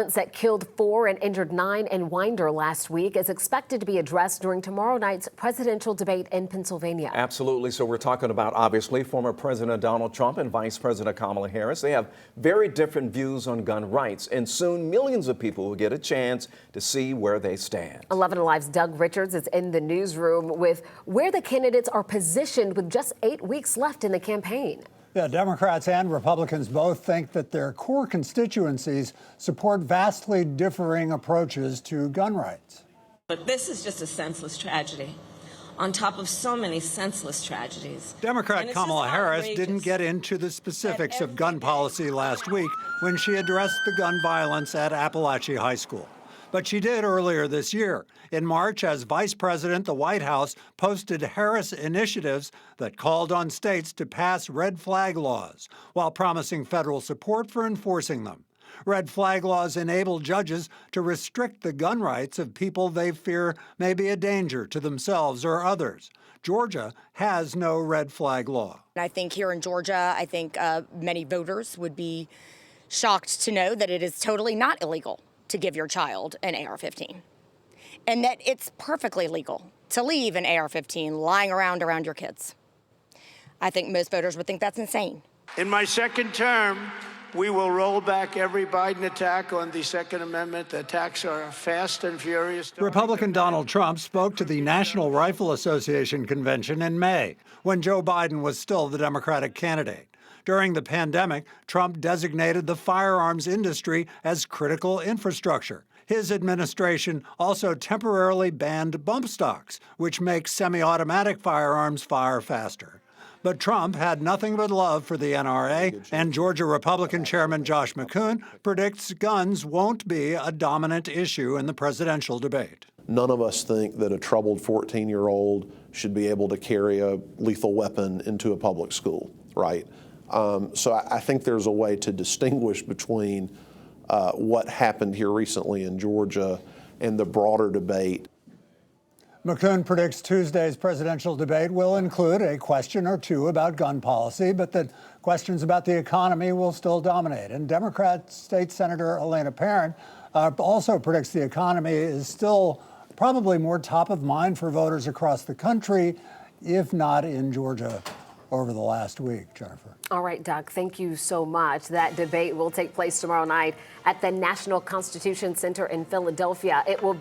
That killed 4 and injured 9 in Winder last week is expected to be addressed during tomorrow night's presidential debate in Pennsylvania. Absolutely. So we're talking about, obviously, former President Donald Trump and Vice President Kamala Harris. They have very different views on gun rights, and soon millions of people will get a chance to see where they stand. 11 Alive's Doug Richards is in the newsroom with where the candidates are positioned with just 8 weeks left in the campaign. Yeah, Democrats and Republicans both think that their core constituencies support vastly differing approaches to gun rights. But this is just a senseless tragedy on top of so many senseless tragedies. Democrat Kamala Harris didn't get into the specifics of gun policy last week when she addressed the gun violence at Apalachee High School. But she did earlier this year. In March, as vice president, the White House posted Harris initiatives that called on states to pass red flag laws while promising federal support for enforcing them. Red flag laws enable judges to restrict the gun rights of people they fear may be a danger to themselves or others. Georgia has no red flag law. I think here in Georgia, many voters would be shocked to know that it is totally not illegal to give your child an AR-15, and that it's perfectly legal to leave an AR-15 lying around your kids. I think most voters would think that's insane. In my second term, we will roll back every Biden attack on the Second Amendment. The attacks are fast and furious. Republican Donald Trump spoke to the National Rifle Association convention in May, when Joe Biden was still the Democratic candidate. During the pandemic, Trump designated the firearms industry as critical infrastructure. His administration also temporarily banned bump stocks, which makes semi-automatic firearms fire faster. But Trump had nothing but love for the NRA, and Georgia Republican Chairman Josh McCoon predicts guns won't be a dominant issue in the presidential debate. None of us think that a troubled 14-year-old should be able to carry a lethal weapon into a public school, right? So I think there's a way to distinguish between what happened here recently in Georgia and the broader debate. McCoon predicts Tuesday's presidential debate will include a question or two about gun policy, but that questions about the economy will still dominate. And Democrat State Senator Elena Parent also predicts the economy is still probably more top of mind for voters across the country, if not in Georgia over the last week. Jennifer. All right, Doug, thank you so much. That debate will take place tomorrow night at the National Constitution Center in Philadelphia. It will